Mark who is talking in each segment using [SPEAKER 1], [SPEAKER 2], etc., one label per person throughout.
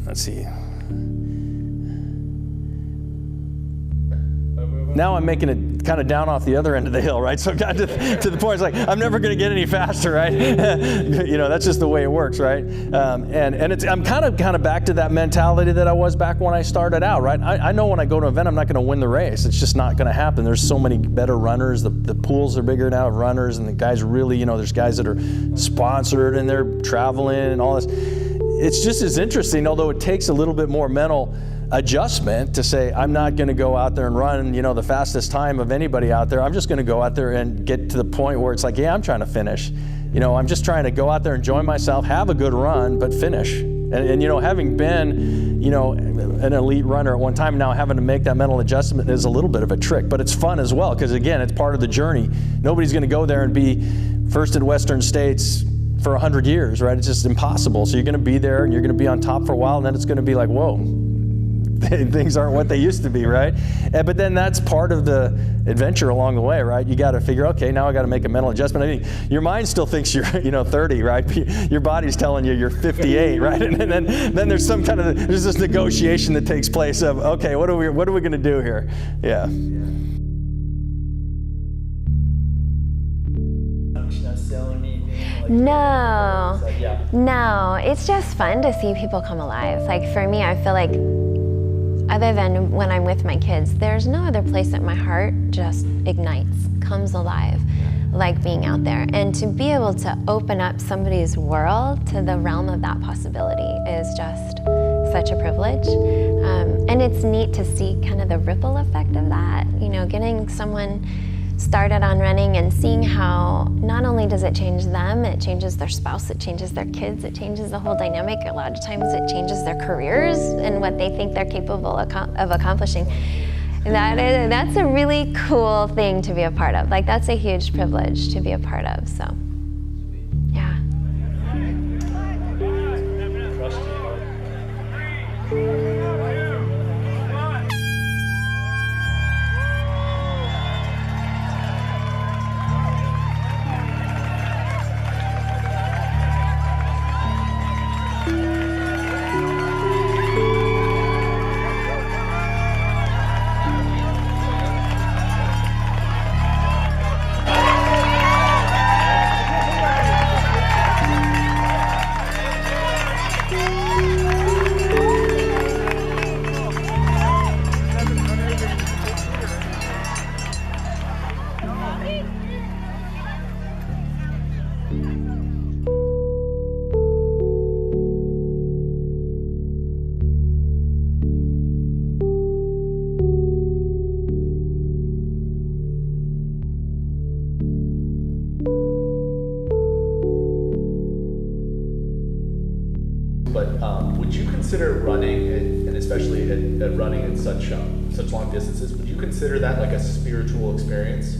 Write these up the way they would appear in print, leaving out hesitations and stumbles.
[SPEAKER 1] let's see. Now I'm making it kind of down off the other end of the hill, right? So I got to the point, it's like, I'm never going to get any faster, right? That's just the way it works, right? I'm kind of back to that mentality that I was back when I started out, right? I know when I go to an event, I'm not going to win the race. It's just not going to happen. There's so many better runners. The pools are bigger now of runners, and the guys really, there's guys that are sponsored and they're traveling and all this. It's just as interesting, although it takes a little bit more mental adjustment to say, I'm not going to go out there and run, the fastest time of anybody out there. I'm just going to go out there and get to the point where it's like, yeah, I'm trying to finish. I'm just trying to go out there, enjoy myself, have a good run, but finish. And having been, an elite runner at one time, now having to make that mental adjustment is a little bit of a trick, but it's fun as well, because again, it's part of the journey. Nobody's going to go there and be first in Western States for 100 years, right? It's just impossible. So you're going to be there and you're going to be on top for a while, and then it's going to be like, whoa, things aren't what they used to be, right? But then that's part of the adventure along the way, right? You got to figure, okay, now I got to make a mental adjustment. I mean, your mind still thinks you're, 30, right? Your body's telling you you're 58, right? And then there's some kind of, there's this negotiation that takes place of, okay, what are we going to do here? Yeah.
[SPEAKER 2] No, it's just fun to see people come alive. Like for me, I feel like other than when I'm with my kids, there's no other place that my heart just ignites, comes alive, like being out there. And to be able to open up somebody's world to the realm of that possibility is just such a privilege. And it's neat to see kind of the ripple effect of that, getting someone started on running and seeing how not only does it change them, it changes their spouse, it changes their kids, it changes the whole dynamic. A lot of times it changes their careers and what they think they're capable of accomplishing. That's a really cool thing to be a part of. Like, that's a huge privilege to be a part of, so, yeah.
[SPEAKER 3] Would you consider running, and especially at running at such long distances, would you consider that like a spiritual experience?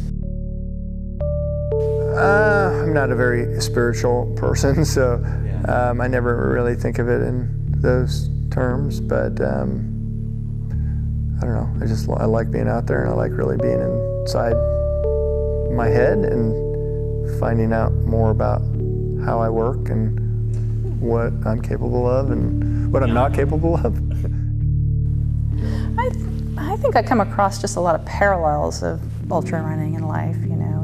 [SPEAKER 4] I'm not a very spiritual person, so I never really think of it in those terms, but I don't know, I like being out there, and I like really being inside my head and finding out more about how I work and what I'm capable of and what I'm not capable of.
[SPEAKER 5] I think I come across just a lot of parallels of ultra running in life,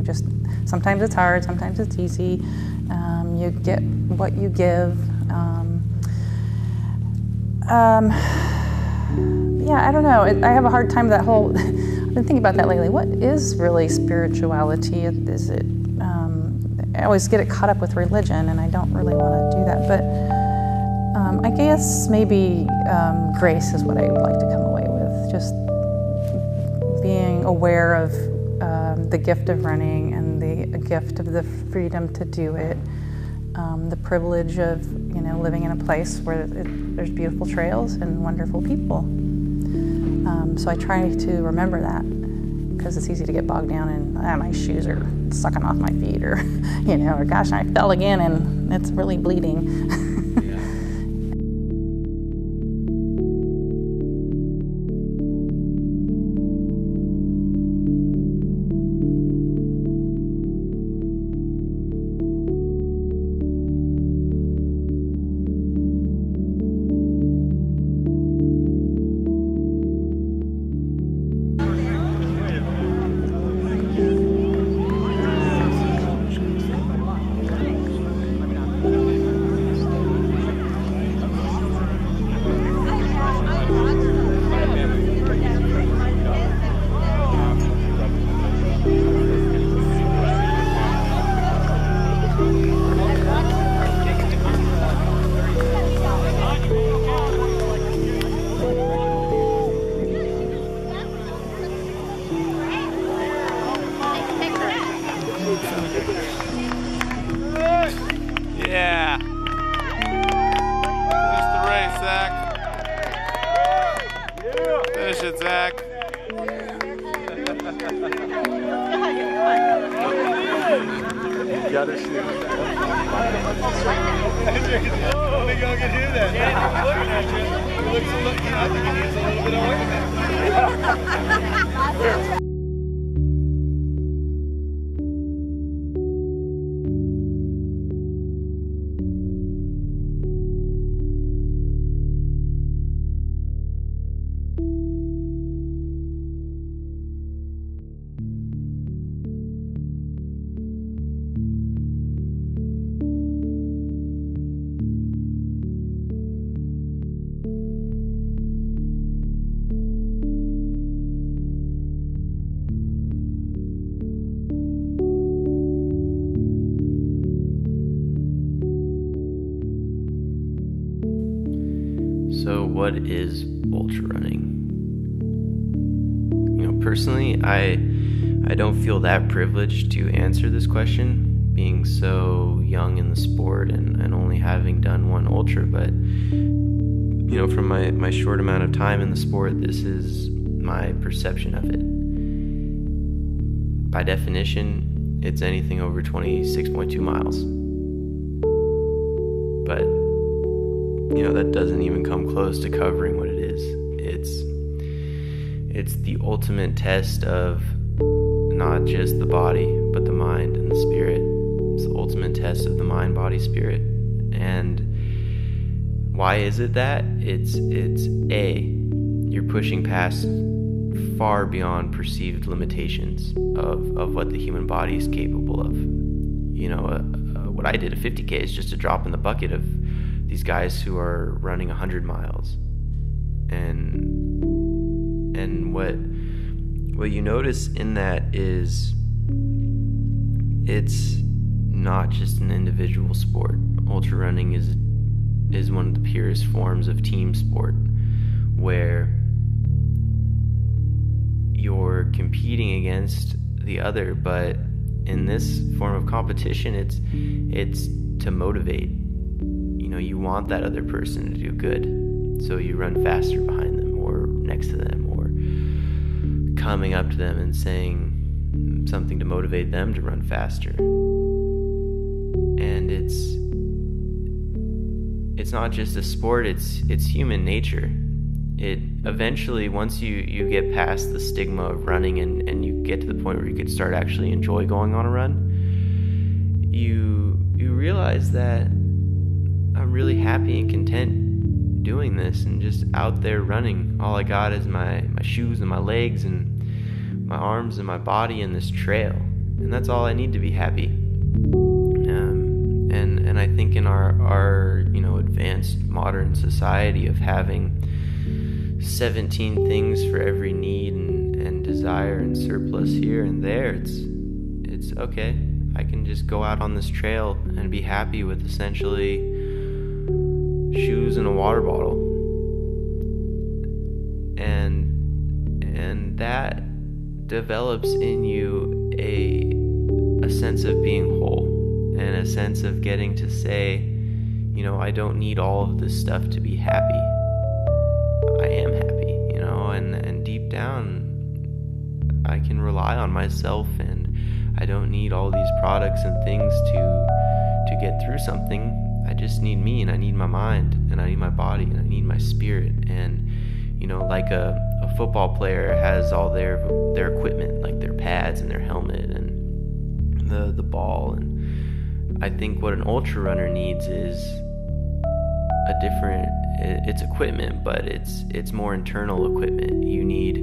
[SPEAKER 5] just sometimes it's hard, sometimes it's easy. You get what you give. Yeah, I don't know. I have a hard time with that whole, I've been thinking about that lately. What is really spirituality? Is it, I always get it caught up with religion, and I don't really want to do that. But I guess maybe grace is what I would like to come away with. Just being aware of the gift of running and the gift of the freedom to do it, the privilege of living in a place where there's beautiful trails and wonderful people. So I try to remember that, because it's easy to get bogged down in my shoes are sucking off my feet, or or gosh, I fell again and it's really bleeding.
[SPEAKER 6] finish it, Zach.
[SPEAKER 1] Got his shoes.
[SPEAKER 6] Let me go get him that. Yeah, he's looking at you. He looks a little, I think he needs a little bit of ointment.
[SPEAKER 7] So what is ultra running? Personally, I don't feel that privileged to answer this question, being so young in the sport and only having done one ultra, but from my short amount of time in the sport, this is my perception of it. By definition, it's anything over 26.2 miles. But that doesn't even come close to covering what it is. It's the ultimate test of not just the body, but the mind and the spirit. It's the ultimate test of the mind, body, spirit. And why is it that? It's you're pushing past far beyond perceived limitations of what the human body is capable of. What I did at 50K is just a drop in the bucket of these guys who are running 100 miles. And what you notice in that is it's not just an individual sport. Ultra running is one of the purest forms of team sport, where you're competing against the other, but in this form of competition, it's to motivate. You want that other person to do good, so you run faster behind them or next to them, or coming up to them and saying something to motivate them to run faster. And it's not just a sport, it's human nature. It eventually, once you get past the stigma of running and you get to the point where you could start actually enjoy going on a run, you realize that I'm really happy and content doing this and just out there running. All I got is my shoes and my legs and my arms and my body and this trail, and that's all I need to be happy. And I think in our advanced modern society of having 17 things for every need and desire and surplus here and there, it's okay. I can just go out on this trail and be happy with essentially shoes and a water bottle, and that develops in you a sense of being whole and a sense of getting to say, I don't need all of this stuff to be happy. I am happy, and deep down I can rely on myself, and I don't need all these products and things to get through something. I just need me, and I need my mind, and I need my body, and I need my spirit. And like a football player has all their equipment, like their pads and their helmet and the ball. And I think what an ultra runner needs is it's equipment, but it's more internal equipment. You need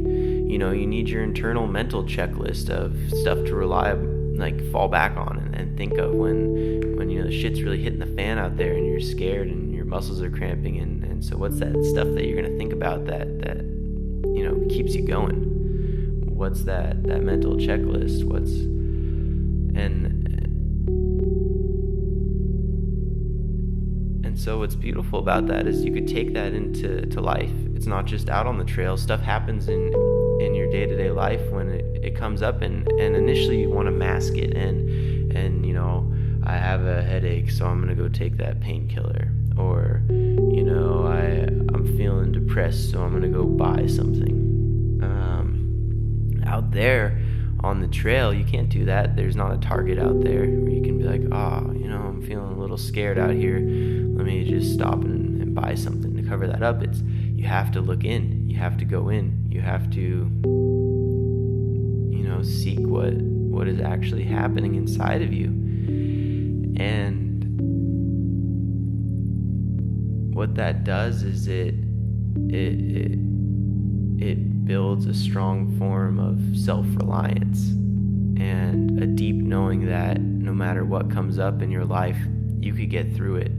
[SPEAKER 7] your internal mental checklist of stuff to fall back on and think of when the shit's really hitting the fan out there and you're scared and your muscles are cramping, and so what's that stuff that you're going to think about that keeps you going? What's that mental checklist? And so what's beautiful about that is you could take that into life. It's not just out on the trail. Stuff happens in your day-to-day life when it comes up, and initially you want to mask it and I have a headache, so I'm gonna go take that painkiller, or I'm feeling depressed, so I'm gonna go buy something. Out there on the trail, you can't do that. There's not a target out there where you can be like, oh, you know, I'm feeling a little scared out here. Let me just stop and buy something to cover that up. You have to look in. You have to go in. You have to, you know, seek what is actually happening inside of you. And what that does is it builds a strong form of self-reliance and a deep knowing that no matter what comes up in your life, you could get through it.